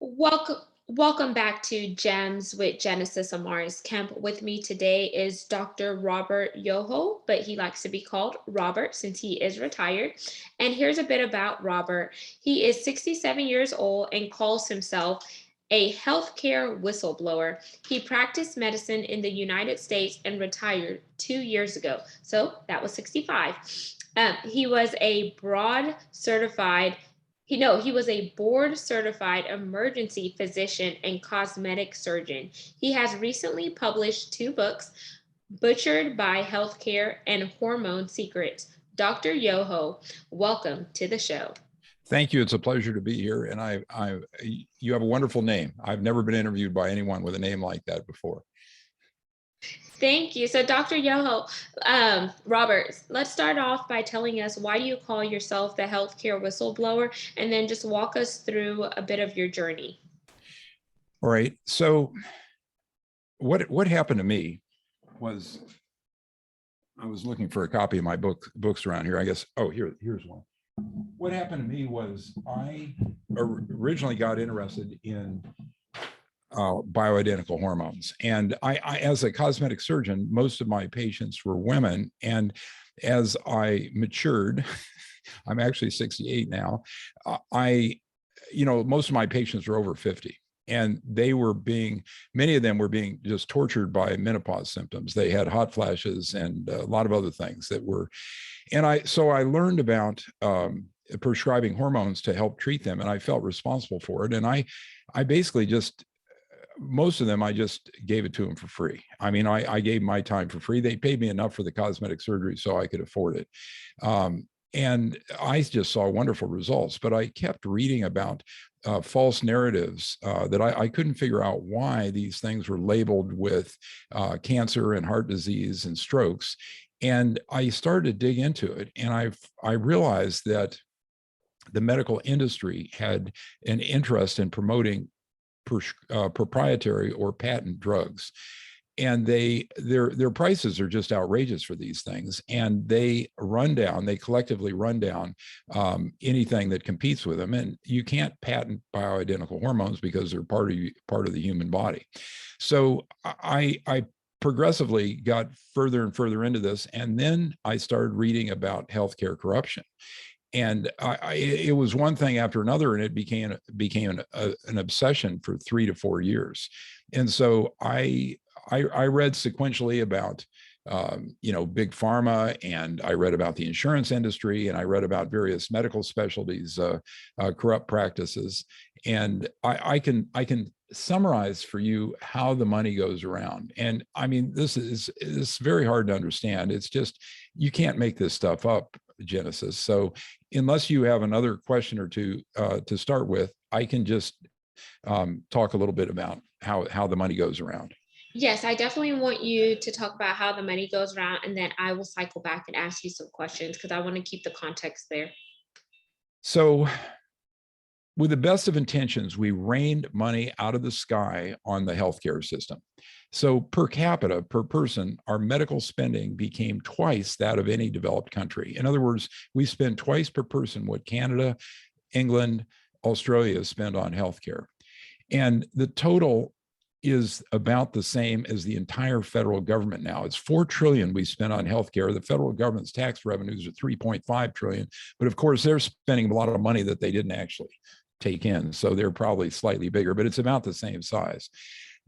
Welcome back to Gems with Genesis Amaris Kemp. With me today is Dr. Robert Yoho, but he likes to be called Robert since he is retired. And here's a bit about Robert. He is 67 years old and calls himself a healthcare whistleblower. He practiced medicine in the United States and retired 2 years ago. So that was 65. He was a broad certified he was a board certified emergency physician and cosmetic surgeon. He has recently published two books, Butchered by Healthcare and Hormone Secrets. Dr. Yoho, welcome to the show. Thank you. It's a pleasure to be here. And you have a wonderful name. I've never been interviewed by anyone with a name like that before. Thank you. So, Dr. Yoho, Robert, let's start off by telling us why do you call yourself the healthcare whistleblower, and then just walk us through a bit of your journey. All right. So, what happened to me was I was looking for a copy of my books around here. I guess. Oh, here's one. What happened to me was I originally got interested in bioidentical hormones. And I, as a cosmetic surgeon, most of my patients were women. And as I matured, I'm actually 68 now, most of my patients were over 50. And many of them were being just tortured by menopause symptoms. They had hot flashes and a lot of other things so I learned about prescribing hormones to help treat them, and I felt responsible for it. And I basically most of them, I just gave it to them for free. I mean, I gave my time for free. They paid me enough for the cosmetic surgery so I could afford it. And I just saw wonderful results, but I kept reading about false narratives that I couldn't figure out why these things were labeled with cancer and heart disease and strokes. And I started to dig into it, and I realized that the medical industry had an interest in promoting proprietary or patent drugs, and their prices are just outrageous for these things, and they collectively run down anything that competes with them. And you can't patent bioidentical hormones because they're part of the human body. So I progressively got further and further into this, and then I started reading about healthcare corruption. And it was one thing after another, and it became an obsession for 3 to 4 years. And so I read sequentially about big pharma, and I read about the insurance industry, and I read about various medical specialties, corrupt practices, and I can summarize for you how the money goes around. And I mean, this is very hard to understand. It's just, you can't make this stuff up, Genesis. So unless you have another question or two to start with, I can just talk a little bit about how the money goes around. Yes, I definitely want you to talk about how the money goes around, and then I will cycle back and ask you some questions because I want to keep the context there. So, with the best of intentions, we rained money out of the sky on the healthcare system. So per capita, per person, our medical spending became twice that of any developed country. In other words, we spend twice per person what Canada, England, Australia spend on healthcare. And the total is about the same as the entire federal government now. It's $4 trillion we spend on healthcare. The federal government's tax revenues are $3.5 trillion. But of course, they're spending a lot of money that they didn't actually take in. So they're probably slightly bigger, but it's about the same size.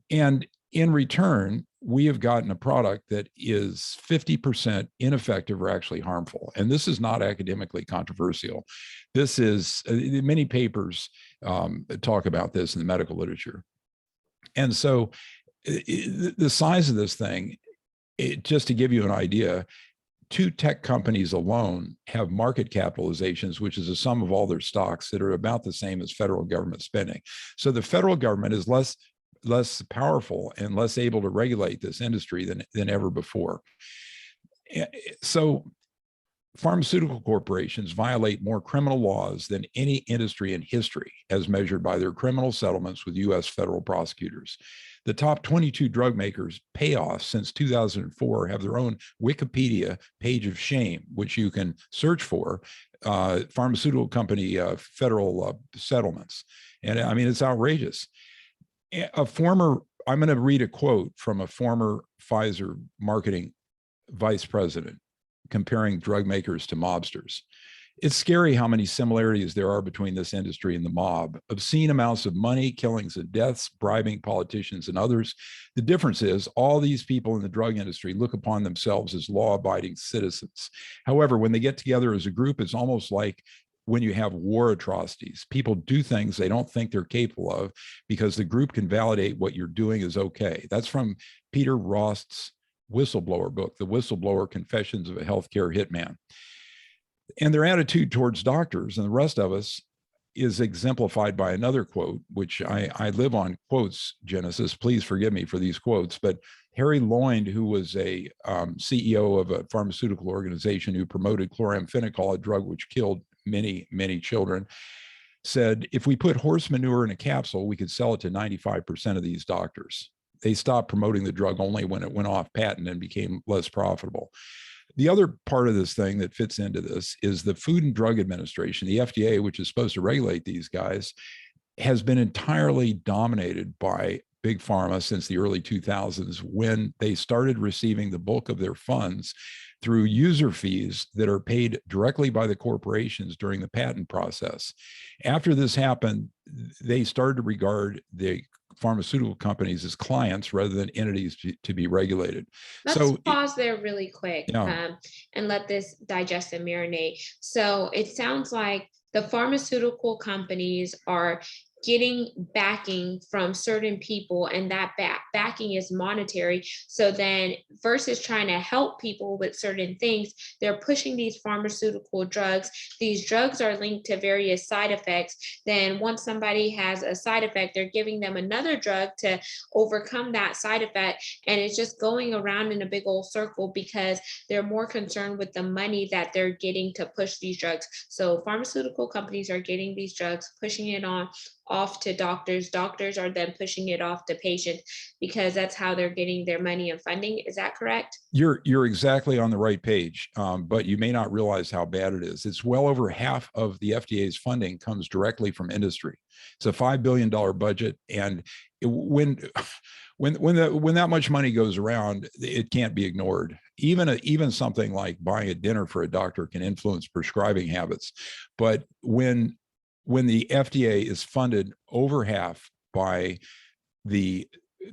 And in return, we have gotten a product that is 50% ineffective or actually harmful. And this is not academically controversial. This is, many papers talk about this in the medical literature. And so the size of this thing, just to give you an idea, 2 tech companies alone have market capitalizations, which is the sum of all their stocks, that are about the same as federal government spending. So the federal government is less powerful and less able to regulate this industry than ever before. So pharmaceutical corporations violate more criminal laws than any industry in history, as measured by their criminal settlements with U.S. federal prosecutors. The top 22 drug makers' payoffs since 2004 have their own Wikipedia page of shame, which you can search for. pharmaceutical company federal settlements. And I mean, it's outrageous. I'm going to read a quote from a former Pfizer marketing vice president comparing drug makers to mobsters. It's scary how many similarities there are between this industry and the mob. Obscene amounts of money, killings and deaths, bribing politicians and others. The difference is all these people in the drug industry look upon themselves as law-abiding citizens. However, when they get together as a group, it's almost like when you have war atrocities. People do things they don't think they're capable of because the group can validate what you're doing is okay. That's from Peter Rost's Whistleblower book, The Whistleblower: Confessions of a Healthcare Hitman. And their attitude towards doctors and the rest of us is exemplified by another quote, which I live on quotes, Genesis. Please forgive me for these quotes. But Harry Lloyd, who was a CEO of a pharmaceutical organization who promoted chloramphenicol, a drug which killed many, many children, said, if we put horse manure in a capsule, we could sell it to 95% of these doctors. They stopped promoting the drug only when it went off patent and became less profitable. The other part of this thing that fits into this is the Food and Drug Administration, the FDA, which is supposed to regulate these guys, has been entirely dominated by Big Pharma since the early 2000s, when they started receiving the bulk of their funds through user fees that are paid directly by the corporations during the patent process. After this happened, they started to regard the pharmaceutical companies as clients rather than entities to be regulated. Let's pause there really quick, yeah, and let this digest and marinate. So it sounds like the pharmaceutical companies are getting backing from certain people, and that backing is monetary. So then, versus trying to help people with certain things, they're pushing these pharmaceutical drugs. These drugs are linked to various side effects. Then once somebody has a side effect, they're giving them another drug to overcome that side effect. And it's just going around in a big old circle because they're more concerned with the money that they're getting to push these drugs. So pharmaceutical companies are getting these drugs, pushing it off to doctors. Doctors are then pushing it off to patients because that's how they're getting their money and funding. Is that correct? You're exactly on the right page, but you may not realize how bad it is. It's well over half of the FDA's funding comes directly from industry. It's a $5 billion budget, and when that much money goes around, it can't be ignored. Even something like buying a dinner for a doctor can influence prescribing habits, but when the FDA is funded over half by the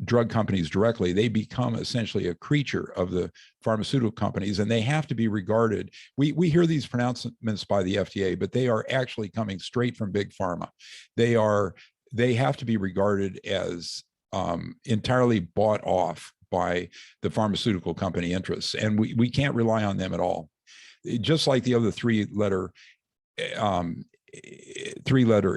drug companies directly, they become essentially a creature of the pharmaceutical companies, and they have to be regarded. We hear these pronouncements by the FDA, but they are actually coming straight from Big Pharma. They have to be regarded as entirely bought off by the pharmaceutical company interests, and we can't rely on them at all. Just like the other three-letter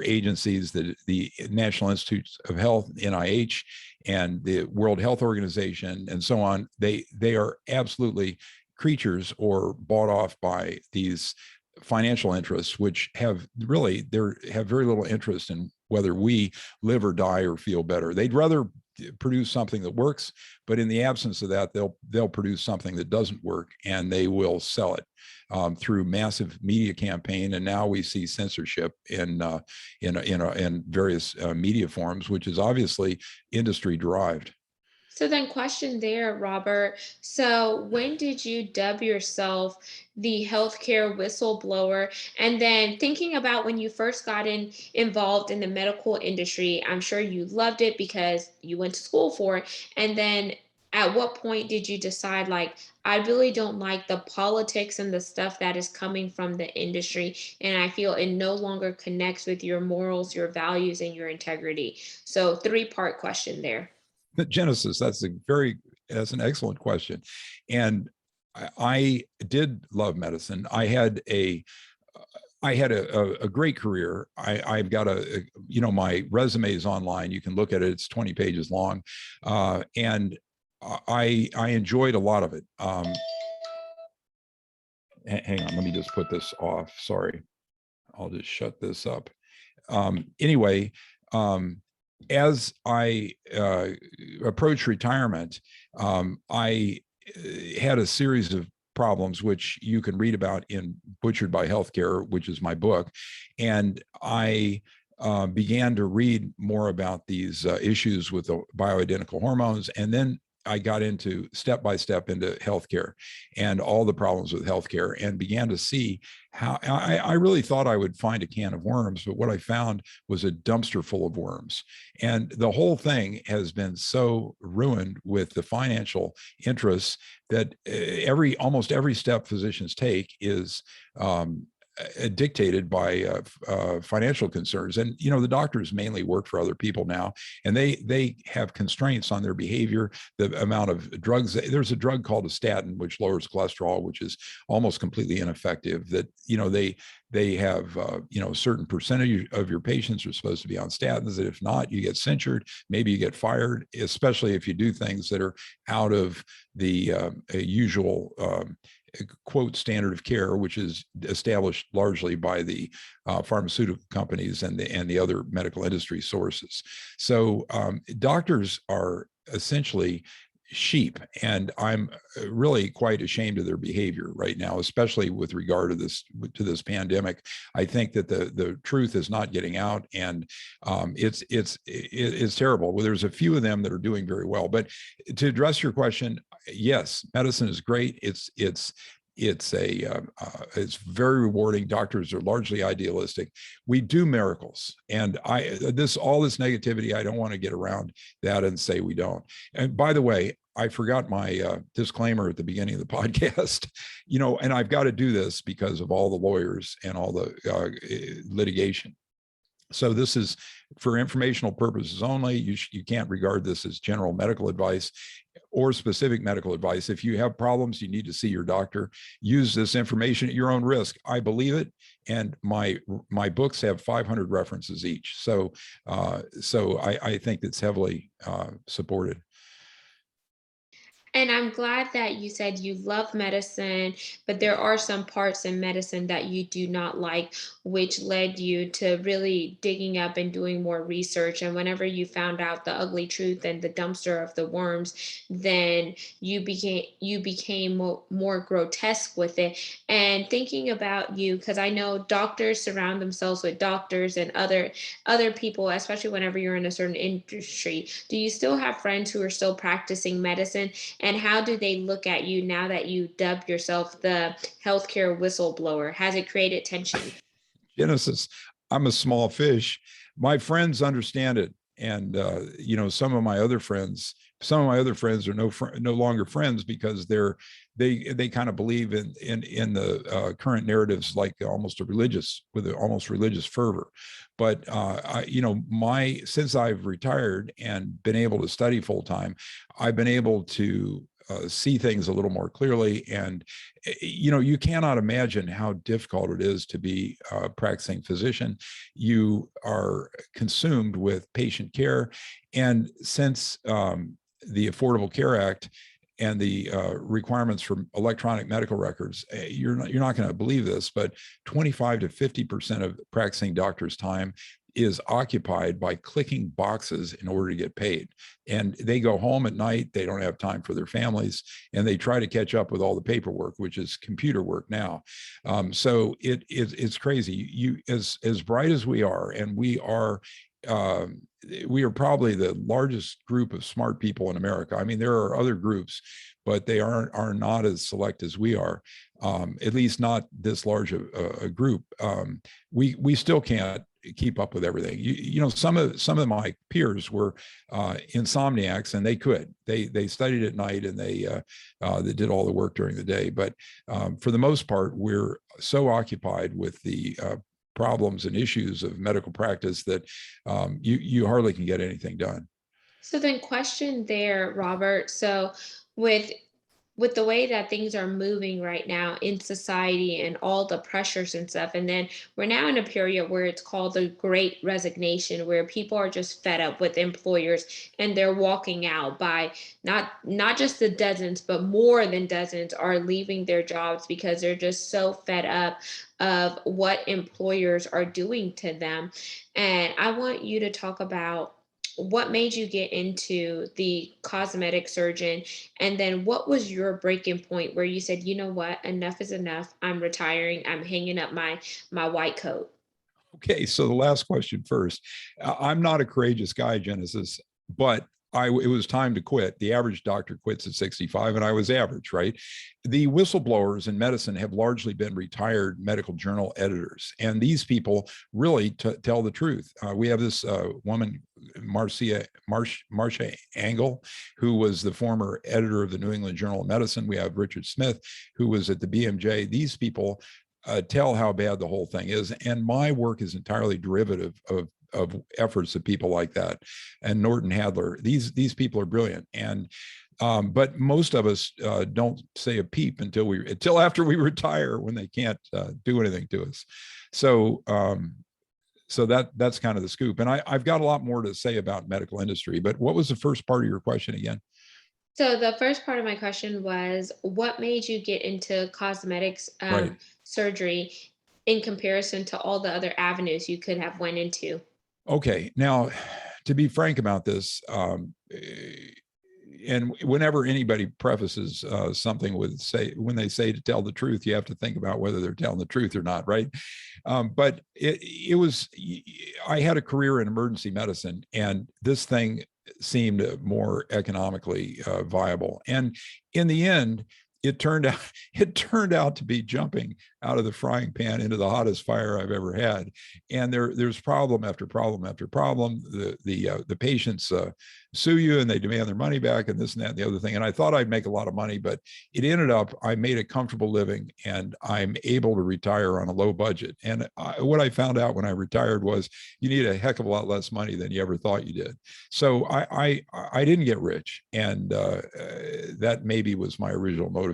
agencies, the National Institutes of Health, NIH, and the World Health Organization, and so on, they are absolutely creatures or bought off by these financial interests, which have very little interest in whether we live or die or feel better. They'd rather produce something that works, but in the absence of that, they'll produce something that doesn't work, and they will sell it through massive media campaign. And now we see censorship in various media forms, which is obviously industry derived. So then, question there, Robert. So when did you dub yourself the healthcare whistleblower? And then thinking about when you first got involved in the medical industry, I'm sure you loved it because you went to school for it. And then at what point did you decide, like, I really don't like the politics and the stuff that is coming from the industry, and I feel it no longer connects with your morals, your values, and your integrity? So three-part question there. Genesis, that's an excellent question. And I did love medicine. I had a great career. I've got my resume is online. You can look at it. It's 20 pages long. And I enjoyed a lot of it. Hang on, let me just put this off. Sorry. I'll just shut this up. Anyway, as I approached retirement, I had a series of problems, which you can read about in Butchered by Healthcare, which is my book. And I began to read more about these issues with the bioidentical hormones. And then I got into step by step into healthcare and all the problems with healthcare, and began to see how I really thought I would find a can of worms, but what I found was a dumpster full of worms. And the whole thing has been so ruined with the financial interests that almost every step physicians take is dictated by financial concerns. And the doctors mainly work for other people now, and they have constraints on their behavior, the amount of drugs. There's a drug called a statin which lowers cholesterol, which is almost completely ineffective. That they have a certain percentage of your patients are supposed to be on statins, that if not, you get censured, maybe you get fired, especially if you do things that are out of the usual quote standard of care, which is established largely by the pharmaceutical companies and the other medical industry sources. So doctors are essentially sheep, and I'm really quite ashamed of their behavior right now, especially with regard to this pandemic. I think that the truth is not getting out, and it's terrible. Well, there's a few of them that are doing very well, but to address your question, yes, medicine is great. It's very rewarding. Doctors are largely idealistic. We do miracles, and all this negativity, I don't want to get around that and say we don't. And by the way, I forgot my disclaimer at the beginning of the podcast, and I've got to do this because of all the lawyers and all the litigation. So this is for informational purposes only. You can't regard this as general medical advice or specific medical advice. If you have problems, you need to see your doctor. Use this information at your own risk. I believe it, and my books have 500 references each. So I think it's heavily supported. And I'm glad that you said you love medicine, but there are some parts in medicine that you do not like, which led you to really digging up and doing more research. And whenever you found out the ugly truth and the dumpster of the worms, then you became more grotesque with it. And thinking about you, because I know doctors surround themselves with doctors and other people, especially whenever you're in a certain industry. Do you still have friends who are still practicing medicine? And how do they look at you now that you dubbed yourself the healthcare whistleblower? Has it created tension? Genesis, I'm a small fish. My friends understand it, and some of my other friends are no longer friends, because they kind of believe in the current narratives, like almost religious fervor. But since I've retired and been able to study full time, I've been able to see things a little more clearly. And you cannot imagine how difficult it is to be a practicing physician. You are consumed with patient care, and since the Affordable Care Act and the requirements for electronic medical records, you're not going to believe this, but 25 to 50% of practicing doctors' time is occupied by clicking boxes in order to get paid. And they go home at night, they don't have time for their families, and they try to catch up with all the paperwork, which is computer work now. So it's crazy. As bright as we are, and we are probably the largest group of smart people in America. I mean, there are other groups, but they are not as select as we are. At least not this large a group. We still can't keep up with everything. Some of my peers were insomniacs, and they studied at night, and they did all the work during the day. But for the most part, we're so occupied with the problems and issues of medical practice that you hardly can get anything done. So then question there, Robert. So with with the way that things are moving right now in society and all the pressures and stuff, and then we're now in a period where it's called the great resignation, where people are just fed up with employers and they're walking out by not just the dozens, but more than dozens are leaving their jobs because they're just so fed up of what employers are doing to them. And I want you to talk about what made you get into the cosmetic surgeon? And then what was your breaking point where you said, you know what, enough is enough. I'm retiring. I'm hanging up my white coat. Okay, so the last question first. I'm not a courageous guy, Genesis, but it was time to quit. The average doctor quits at 65, and I was average, right? The whistleblowers in medicine have largely been retired medical journal editors, and these people really tell the truth. We have this woman, Marcia Angle, who was the former editor of the New England Journal of Medicine. We have Richard Smith, who was at the BMJ. These people tell how bad the whole thing is. And my work is entirely derivative of efforts of people like that. And Norton Hadler, these people are brilliant. And but most of us don't say a peep until after we retire, when they can't do anything to us. So so that's kind of the scoop. And I've got a lot more to say about medical industry. But what was the first part of your question again? So the first part of my question was, what made you get into cosmetics Right. surgery in comparison to all the other avenues you could have went into? Okay. Now, to be frank about this, and whenever anybody prefaces something with when they say to tell the truth, you have to think about whether they're telling the truth or not, right? But it was, I had a career in emergency medicine, and this thing seemed more economically viable. And in the end, it turned out it turned out to be jumping out of the frying pan into the hottest fire I've ever had. And there's problem after problem after problem. The patients sue you and they demand their money back, and this and that and the other thing. And I thought I'd make a lot of money, but it ended up I made a comfortable living, and I'm able to retire on a low budget. And what I found out when I retired was you need a heck of a lot less money than you ever thought you did. So I didn't get rich, and that maybe was my original motivation.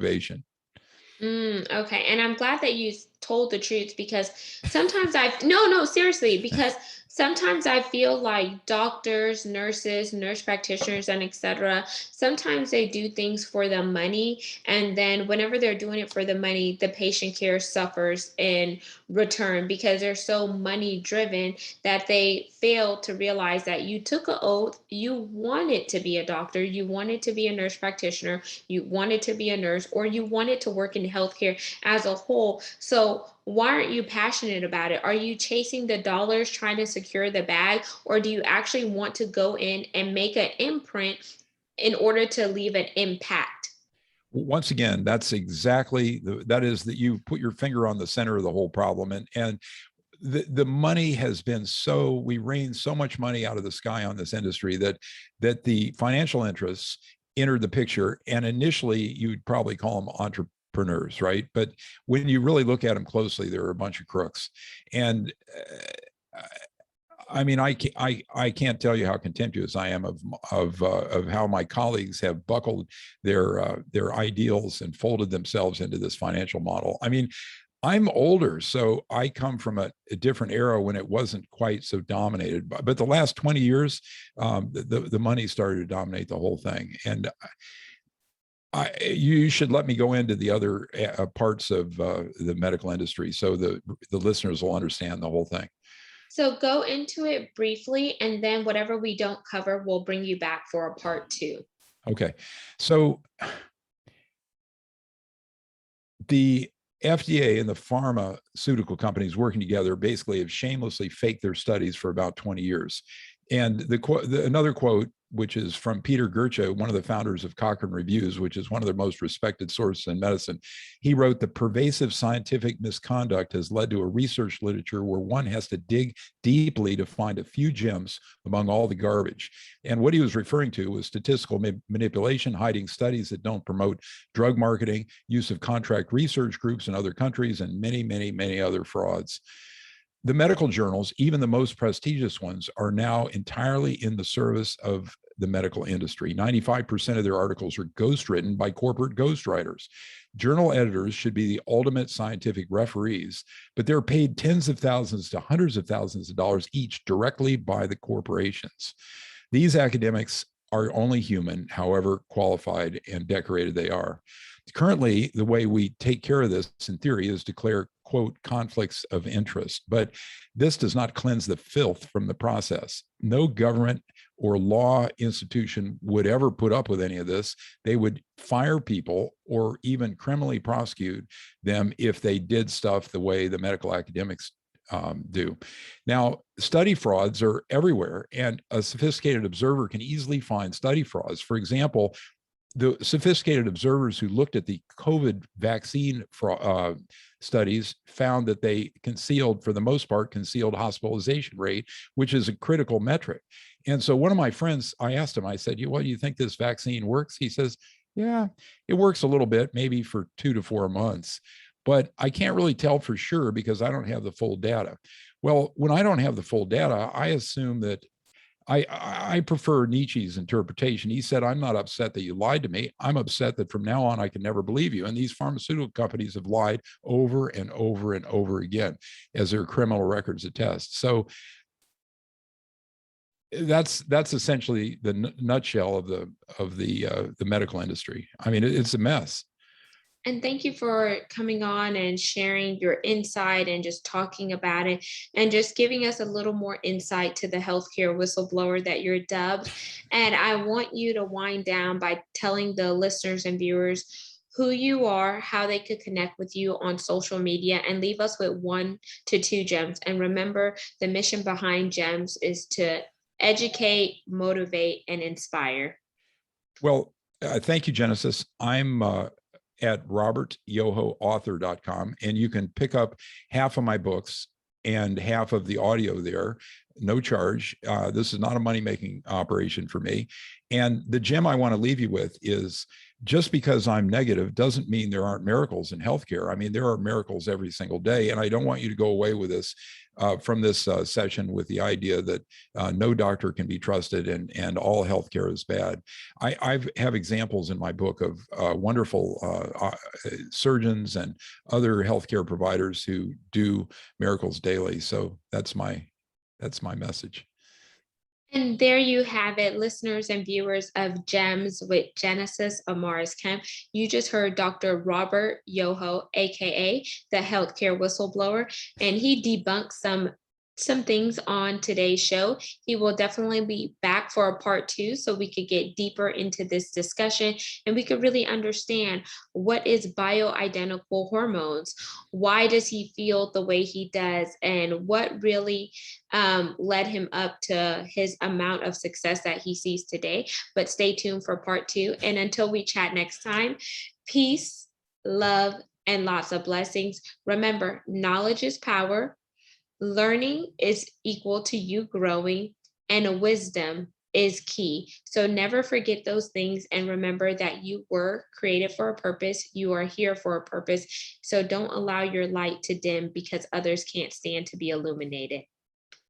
Okay. And I'm glad that you told the truth, because sometimes no, seriously, because sometimes I feel like doctors, nurses, nurse practitioners, and etc. Sometimes they do things for the money. And then whenever they're doing it for the money, the patient care suffers in return because they're so money driven that they fail to realize that you took an oath, you wanted to be a doctor, you wanted to be a nurse practitioner, you wanted to be a nurse, or you wanted to work in healthcare as a whole. So why aren't you passionate about it? Are you chasing the dollars, trying to secure the bag, or do you actually want to go in and make an imprint in order to leave an impact? Once again, that's exactly that is that you put your finger on the center of the whole problem. And the money has been we rain so much money out of the sky on this industry that the financial interests entered the picture. And initially you'd probably call them entrepreneurs, right? But when you really look at them closely, they're a bunch of crooks. And I mean, I can't tell you how contemptuous I am of how my colleagues have buckled their ideals and folded themselves into this financial model. I mean, I'm older, so I come from a different era when it wasn't quite so dominated. But the last 20 years, the money started to dominate the whole thing. And you should let me go into the other parts of the medical industry so the listeners will understand the whole thing. So go into it briefly, and then whatever we don't cover, we'll bring you back for a part two. Okay. So the FDA and the pharmaceutical companies working together basically have shamelessly faked their studies for about 20 years. And another quote, which is from Peter Gercha, one of the founders of Cochrane Reviews, which is one of the most respected sources in medicine. He wrote, "The pervasive scientific misconduct has led to a research literature where one has to dig deeply to find a few gems among all the garbage." And what he was referring to was statistical manipulation, hiding studies that don't promote drug marketing, use of contract research groups in other countries, and many, many, many other frauds. The medical journals, even the most prestigious ones, are now entirely in the service of the medical industry. 95% of their articles are ghostwritten by corporate ghostwriters. Journal editors should be the ultimate scientific referees, but they're paid tens of thousands to hundreds of thousands of dollars each directly by the corporations. These academics are only human, however qualified and decorated they are. Currently, the way we take care of this in theory is declare quote, conflicts of interest. But this does not cleanse the filth from the process. No government or law institution would ever put up with any of this. They would fire people or even criminally prosecute them if they did stuff the way the medical academics do. Now, study frauds are everywhere, and a sophisticated observer can easily find study frauds. For example, the sophisticated observers who looked at the COVID vaccine studies found that they concealed, for the most part, concealed hospitalization rate, which is a critical metric. And so one of my friends, I asked him, I said, well, do you think this vaccine works? He says, yeah, it works a little bit, maybe for 2 to 4 months, but I can't really tell for sure because I don't have the full data. Well, when I don't have the full data, I assume that I prefer Nietzsche's interpretation. He said, I'm not upset that you lied to me. I'm upset that from now on, I can never believe you. And these pharmaceutical companies have lied over and over and over again, as their criminal records attest. So that's essentially the nutshell of the medical industry. I mean, it's a mess. And thank you for coming on and sharing your insight and just talking about it and just giving us a little more insight to the healthcare whistleblower that you're dubbed. And I want you to wind down by telling the listeners and viewers who you are, how they could connect with you on social media, and leave us with 1 to 2 gems. And remember, the mission behind GEMS is to educate, motivate, and inspire. Well, thank you, Genesis. I'm at robertyohoauthor.com, and you can pick up half of my books and half of the audio there, no charge. This is not a money-making operation for me. And the gem I want to leave you with is, just because I'm negative doesn't mean there aren't miracles in healthcare. I mean, there are miracles every single day. And I don't want you to go away with this from this session with the idea that no doctor can be trusted and all healthcare is bad. I have examples in my book of wonderful surgeons and other healthcare providers who do miracles daily. So that's my message. And there you have it, listeners and viewers of GEMS with Genesis Amaris Kemp. You just heard Dr. Robert Yoho, aka the healthcare whistleblower, and he debunked some things on today's show. He will definitely be back for a part 2 so we could get deeper into this discussion and we could really understand what is bioidentical hormones, why does he feel the way he does, and what really led him up to his amount of success that he sees today. But stay tuned for part 2. And until we chat next time, peace, love, and lots of blessings. Remember, knowledge is power. Learning is equal to you growing, and wisdom is key. So never forget those things, and remember that you were created for a purpose. You are here for a purpose. So don't allow your light to dim because others can't stand to be illuminated.